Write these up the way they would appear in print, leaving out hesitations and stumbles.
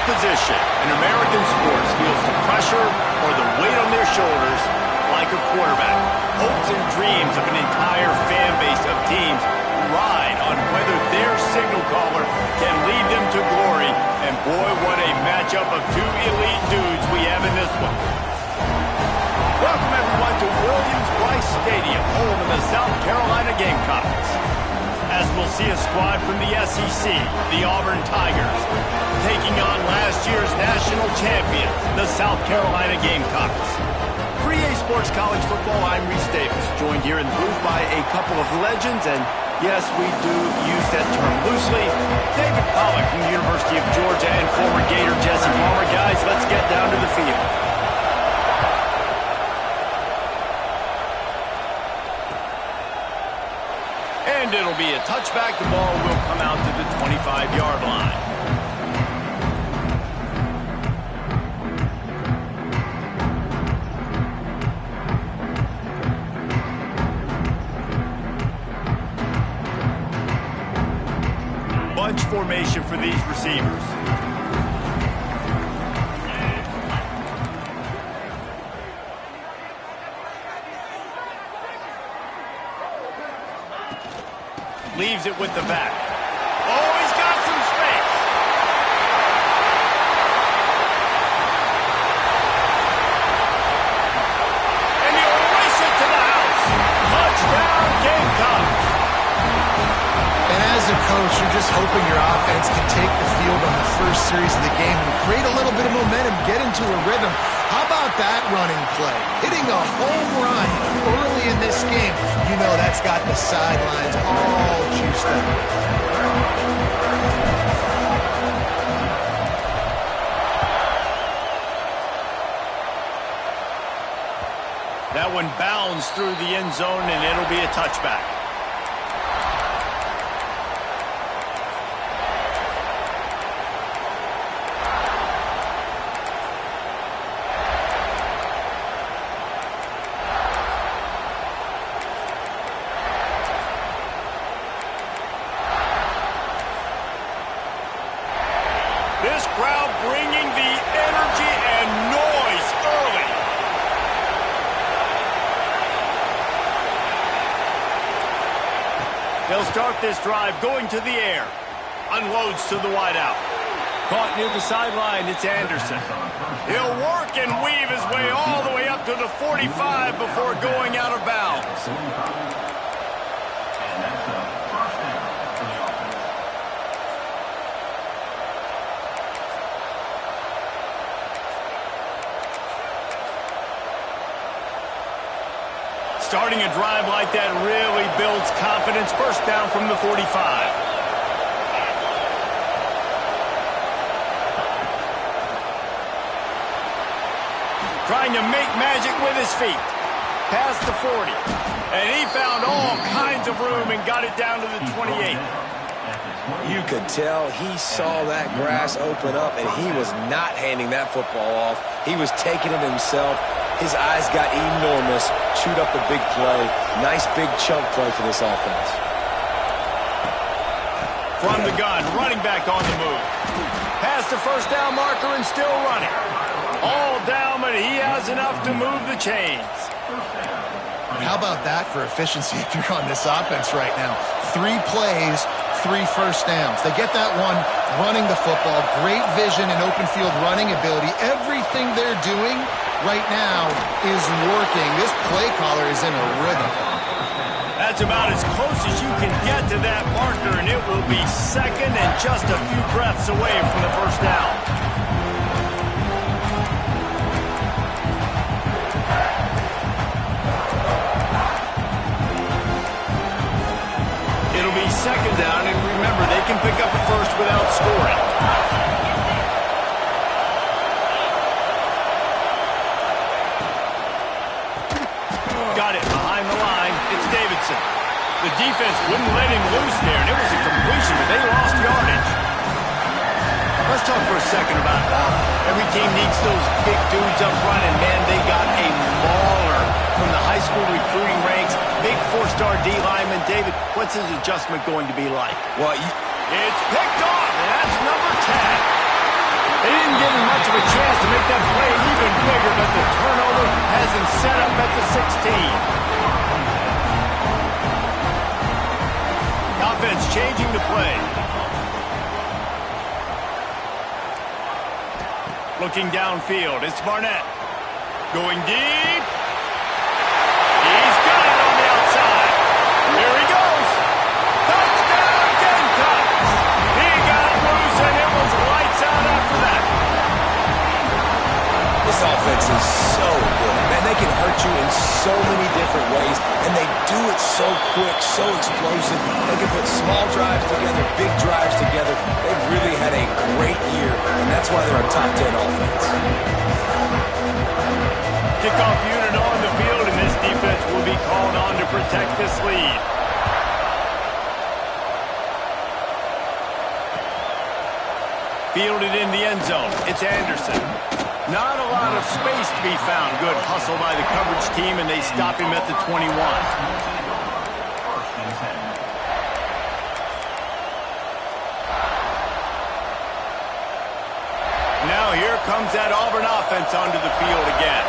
Position in American sports feels the pressure or the weight on their shoulders like a quarterback. Hopes and dreams of an entire fan base of teams ride on whether their signal caller can lead them to glory. And boy, what a matchup of two elite dudes we have in this one. Welcome everyone to Williams-Brice Stadium, home of the South Carolina Gamecocks. As we'll see a squad from the SEC, the Auburn Tigers, taking on last year's national champion, the South Carolina Gamecocks. For EA Sports College Football, I'm Reese Davis, joined here in the booth by a couple of legends, and yes, we do use that term loosely. David Pollack from the University of Georgia and former Gator Jesse Palmer. Guys, let's get down to the field. And it'll be a touchback. The ball will come out to the 25-yard line. Bunch formation for these receivers. Leaves it with the back. Oh, he's got some space. And he'll race it to the house. Touchdown, Gamecocks. And as a coach, you're just hoping your offense can take the field on the first series of the game and create a little bit of momentum, get into a rhythm. How about that running play? Hitting a home run early in this game. You know that's got the sidelines all juiced up. That one bounds through the end zone, and it'll be a touchback. start this drive, going to the air. Unloads to the wideout. Caught near the sideline, it's Anderson. He'll work and weave his way all the way up to the 45 before going out of bounds. Starting a drive like that really builds confidence. First down from the 45. Trying to make magic with his feet. Past the 40. And he found all kinds of room and got it down to the 28. You could tell he saw that grass open up, and he was not handing that football off. He was taking it himself. His eyes got enormous. Chewed up a big play. Nice big chunk play for this offense. From the gun, running back on the move. Past the first down marker and still running. All down, but he has enough to move the chains. How about that for efficiency if you're on this offense right now? 3 plays, 3 first downs. They get that one running the football. Great vision and open field running ability. Everything they're doing right now is working. This play caller is in a rhythm. That's about as close as you can get to that marker, and it will be second and just a few breaths away from the first down. It'll be second down, and remember, they can pick up a first without scoring. Got it behind the line. It's Davidson. The defense wouldn't let him loose there, and it was a completion, but they lost yardage. Let's talk for a second about every team needs those big dudes up front, and man, they got a mauler from the high school recruiting ranks. Big 4-star D lineman. David, what's his adjustment going to be like? Well, it's picked off, and that's number 10. They didn't give him much of a chance to make that play even bigger, but the turnover has him set up at the 16. Offense changing the play. Looking downfield, it's Barnett. Going deep. He's got it on the outside. Here he goes. Touchdown, Gamecocks. He got it loose, and it was lights out after that. this offense is so good. Man, they can hurt you in so many different ways, and they do it so quick, so explosive. They can put small drives together, big drives together. They've really had a great year, and that's why they're a top 10 offense. Kickoff unit on the field, and this defense will be called on to protect this lead. Fielded in the end zone. It's Anderson. Not a lot of space to be found. Good hustle by the coverage team, and they stop him at the 21. Now here comes that Auburn offense onto the field again.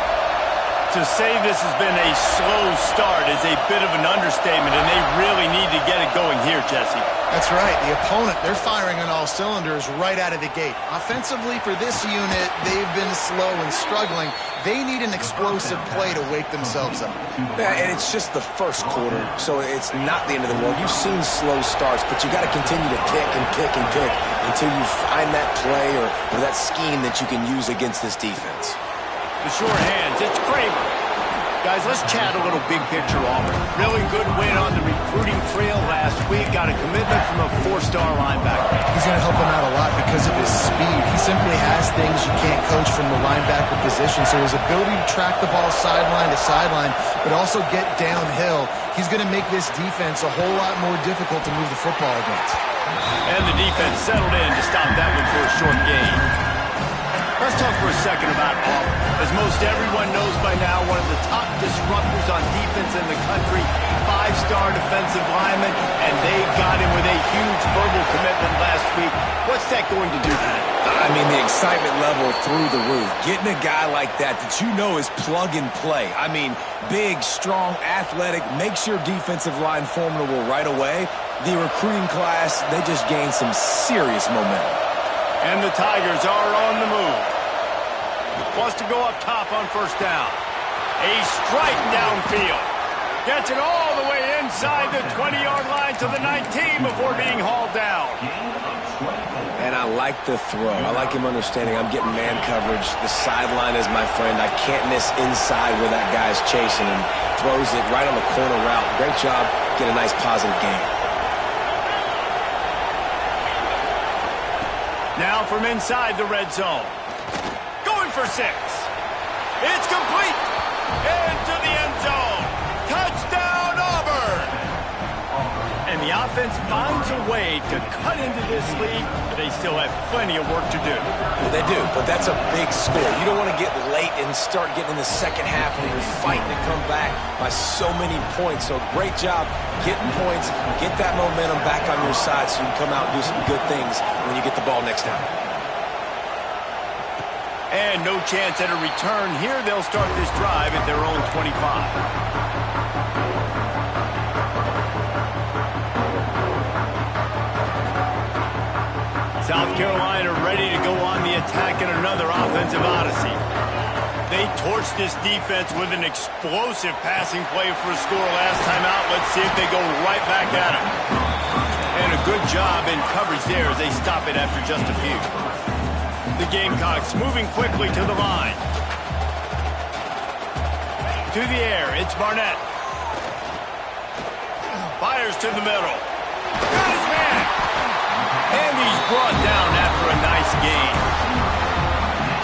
To say this has been a slow start is a bit of an understatement, and they really need to get it going here, Jesse. That's right. The opponent, they're firing on all cylinders right out of the gate. Offensively, for this unit, they've been slow and struggling. They need an explosive play to wake themselves up. Yeah, and it's just the first quarter, so it's not the end of the world. You've seen slow starts, but you got to continue to kick and kick and kick until you find that play or that scheme that you can use against this defense. The short hands, it's Kramer. Guys, let's chat a little big picture Auburn. Really good win on the recruiting trail last week. Got a commitment from a 4-star linebacker. He's going to help them out a lot because of his speed. He simply has things you can't coach from the linebacker position. So his ability to track the ball sideline to sideline, but also get downhill, he's going to make this defense a whole lot more difficult to move the football against. And the defense settled in to stop that one for a short gain. Let's talk for a second about Auburn. As most everyone knows by now, one of the top disruptors on defense in the country, 5-star defensive lineman, and they got him with a huge verbal commitment last week. What's that going to do for them? I mean, the excitement level through the roof. Getting a guy like that you know is plug and play. I mean, big, strong, athletic, makes your defensive line formidable right away. The recruiting class, they just gained some serious momentum. And the Tigers are on the move. Wants to go up top on first down. A strike downfield. Gets it all the way inside the 20-yard line to the 19 before being hauled down. And I like the throw. I like him understanding I'm getting man coverage. The sideline is my friend. I can't miss inside where that guy's chasing him. Throws it right on the corner route. Great job. Get a nice positive gain. Now from inside the red zone. Going for 6. It's complete. Into the end zone. Touchdown, Auburn. And the offense finds a way to cut into this lead, but they still have plenty of work to do. Well, they do, but that's a big score. You don't want to get late and start getting in the second half when you're fighting to come back by so many points. So great job getting points, get that momentum back on your side so you can come out and do some good things when you get the ball next time. And no chance at a return here. They'll start this drive at their own 25. South Carolina ready to go on the attack in another offensive odyssey. They torched this defense with an explosive passing play for a score last time out. Let's see if they go right back at it. And a good job in coverage there as they stop it after just a few. The Gamecocks moving quickly to the line. To the air, it's Barnett. Fires to the middle. Got his man. And he's brought down after a nice gain.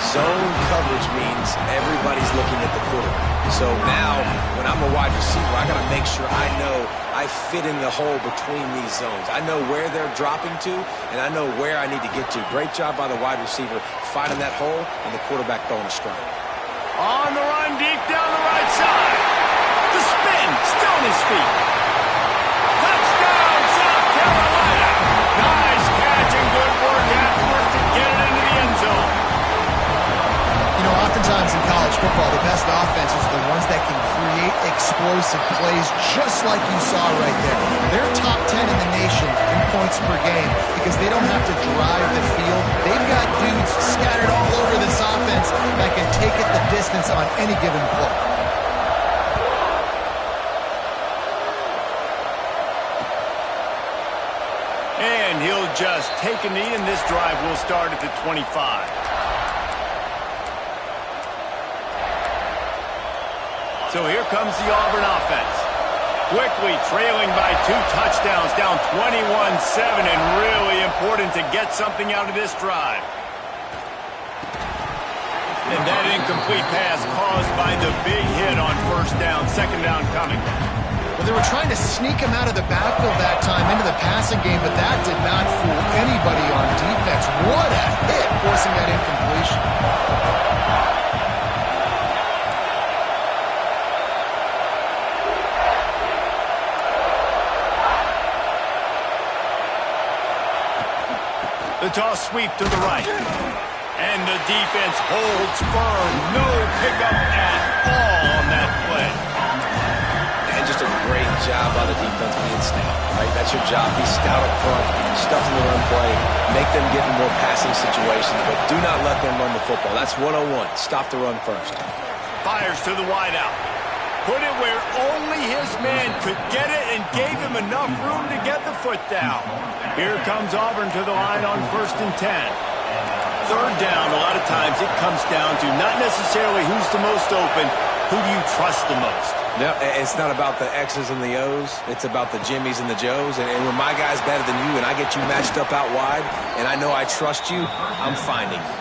Zone coverage means everybody's looking at the quarterback. So now, when I'm a wide receiver, I got to make sure I know I fit in the hole between these zones. I know where they're dropping to, and I know where I need to get to. Great job by the wide receiver finding that hole, and the quarterback throwing a strike. On the run, deep down the right side. The spin, still on his feet. Touchdown, South Carolina. Nice catch and good work afterwards to get it into the end zone. You know, oftentimes in college football, the best offenses are the ones that can create explosive plays just like you saw right there. They're top 10 in the nation in points per game because they don't have to drive the field. They've got dudes scattered all over this offense that can take it the distance on any given play. And he'll just take a knee, and this drive will start at the 25. So here comes the Auburn offense. Quickly trailing by 2 touchdowns, down 21-7, and really important to get something out of this drive. And that incomplete pass caused by the big hit on first down, second down coming. Well, they were trying to sneak him out of the backfield that time into the passing game, but that did not fool anybody on defense. What a hit, forcing that incompletion. The toss sweep to the right. And the defense holds firm. No pickup at all on that play. And just a great job by the defense being stout, right? That's your job. Be stout up front, stuff in the run play, make them get in more passing situations, but do not let them run the football. That's 101. Stop the run first. Fires to the wideout. Put it where only his man could get it and gave him enough room to get the foot down. Here comes Auburn to the line on 1st and 10. Third down, a lot of times it comes down to not necessarily who's the most open, who do you trust the most? No, it's not about the X's and the O's. It's about the Jimmies and the Joes. And when my guy's better than you and I get you matched up out wide and I know I trust you, I'm finding you.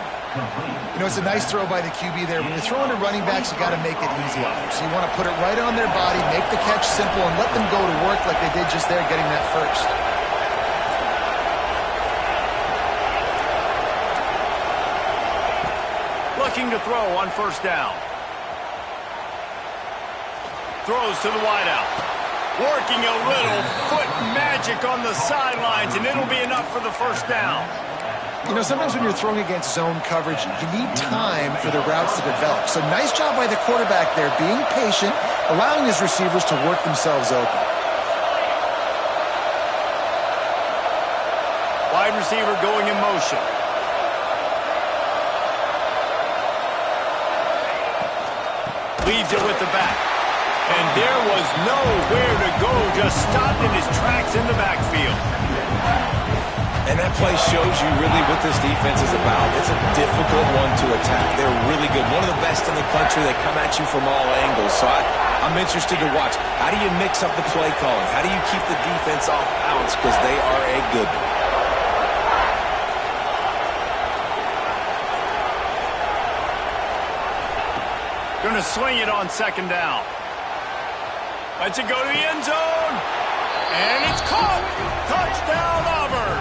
You know, it's a nice throw by the QB there. When you're throwing to running backs, you got to make it easy on them. So you want to put it right on their body, make the catch simple, and let them go to work like they did just there, getting that first. Looking to throw on first down. Throws to the wideout. Working a little foot magic on the sidelines, and it'll be enough for the first down. You know, sometimes when you're throwing against zone coverage, you need time for the routes to develop. So nice job by the quarterback there, being patient, allowing his receivers to work themselves open. receiver going in motion. Leaves it with the back. And there was nowhere to go, just stopped in his tracks in the backfield. And that play shows you really what this defense is about. It's a difficult one to attack. They're really good. One of the best in the country. They come at you from all angles. So I'm interested to watch. How do you mix up the play calling? How do you keep the defense off balance? Because they are a good one. Going to swing it on second down. Lets it go to the end zone. And it's caught. Touchdown, Auburn.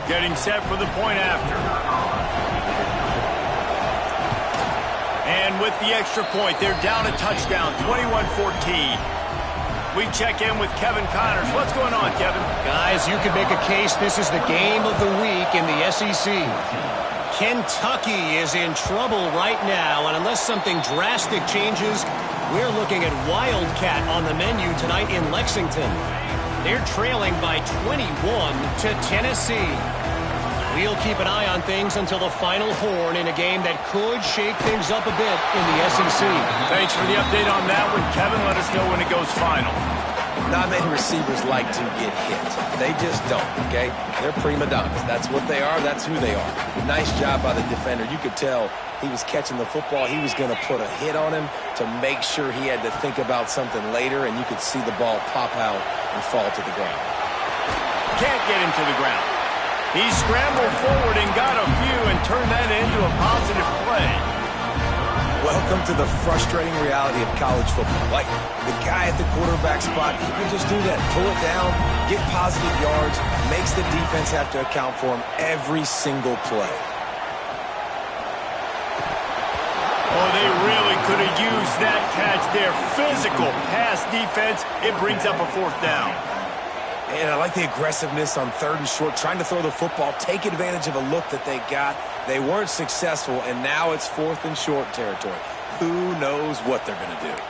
Getting set for the point after. And with the extra point, they're down a touchdown, 21-14. We check in with Kevin Connors. What's going on, Kevin? Guys, you could make a case this is the game of the week in the SEC. Kentucky is in trouble right now, and unless something drastic changes, we're looking at Wildcat on the menu tonight in Lexington. They're trailing by 21 to Tennessee. We'll keep an eye on things until the final horn in a game that could shake things up a bit in the SEC. Thanks for the update on that one, Kevin. Let us know when it goes final. Not many receivers like to get hit. They just don't, okay? They're prima donnas. That's what they are. That's who they are. Nice job by the defender. You could tell he was catching the football. He was going to put a hit on him to make sure he had to think about something later, and you could see the ball pop out and fall to the ground. Can't get him to the ground. He scrambled forward and got a few and turned that into a positive play. Welcome to the frustrating reality of college football. Like, the guy at the quarterback spot, he can just do that. Pull it down, get positive yards, makes the defense have to account for him every single play. Oh, they really could have used that catch there. Physical pass defense. It brings up a fourth down. And I like the aggressiveness on third and short, trying to throw the football, take advantage of a look that they got. They weren't successful, and now it's fourth and short territory. Who knows what they're going to do?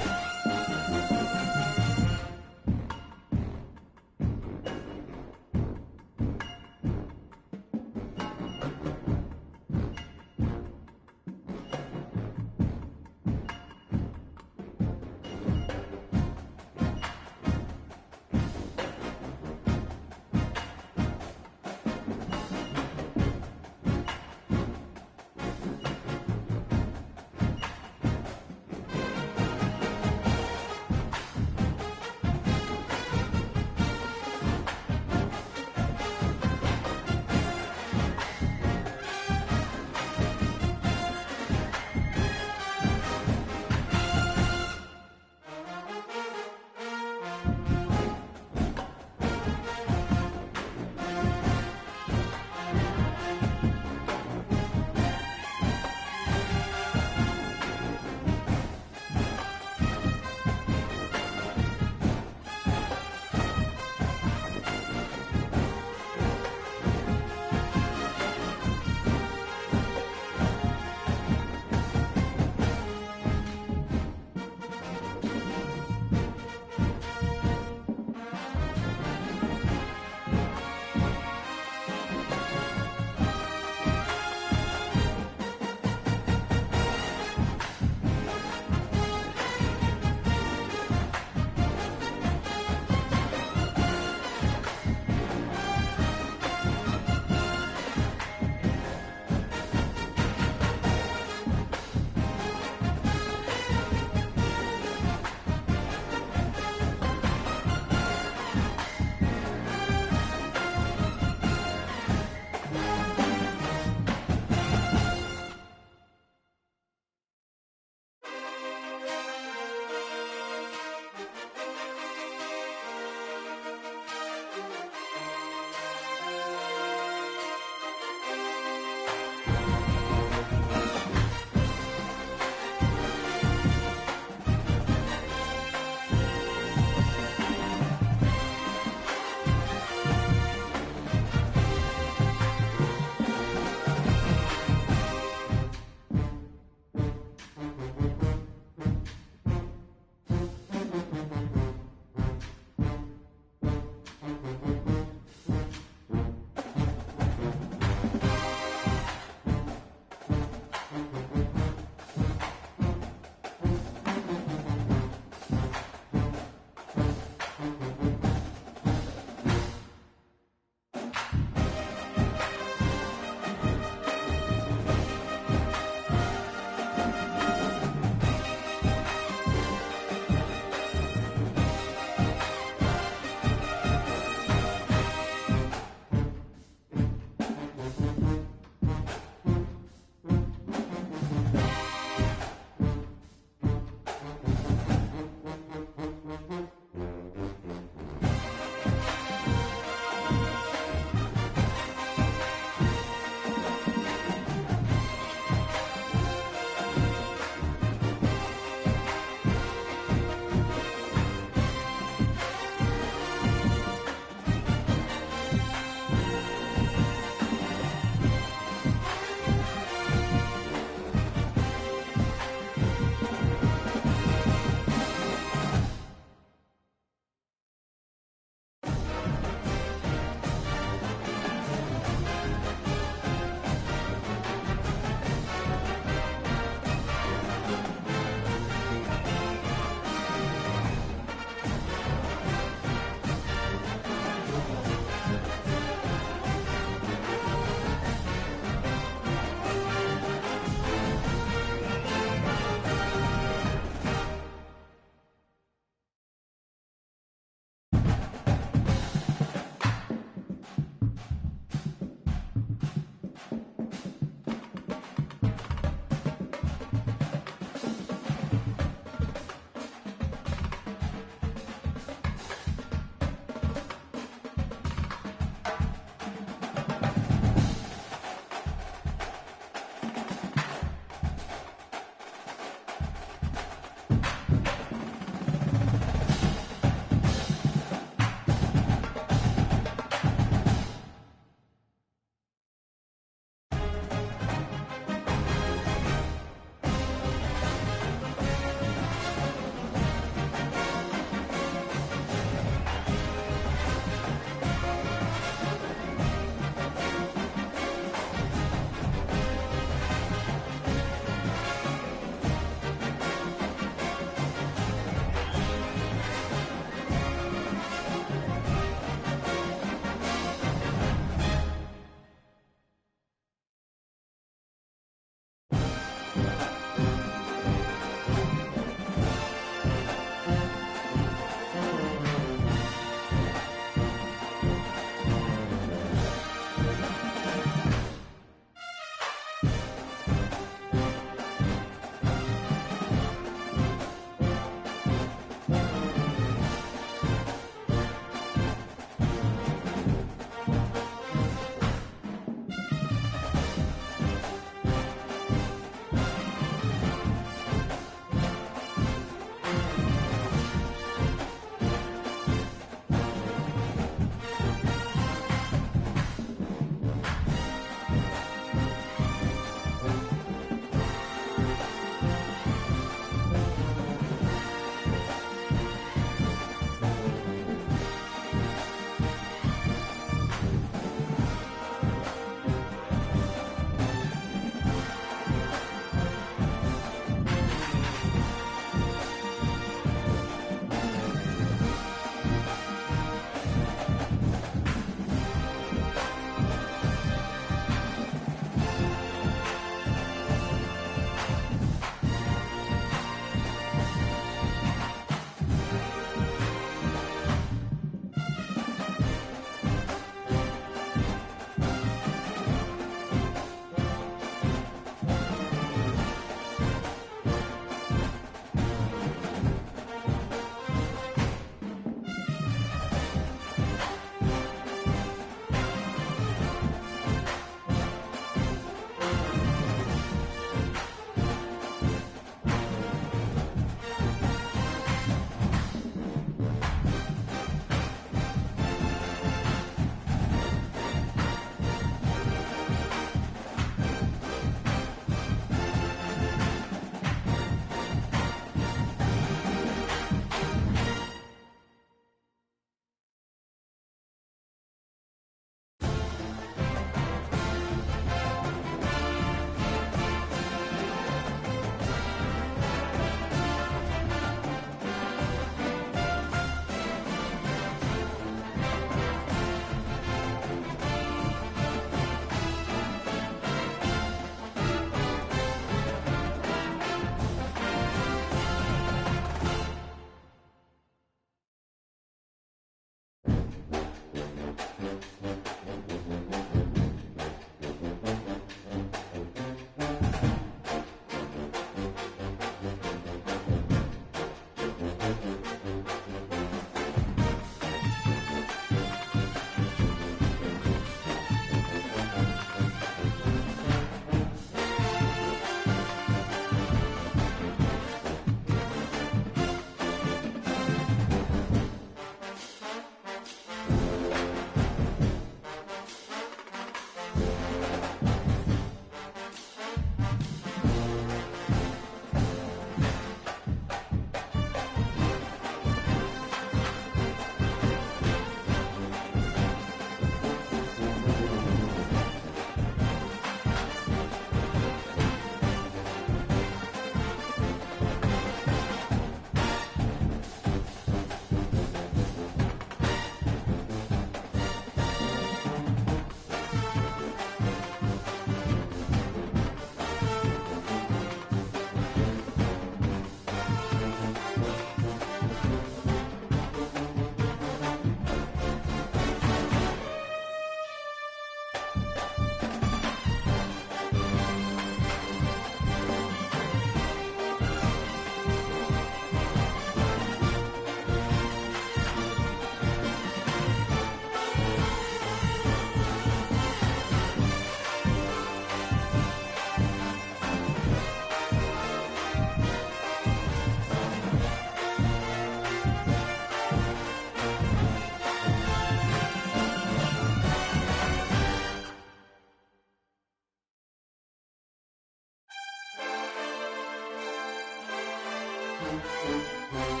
Bye.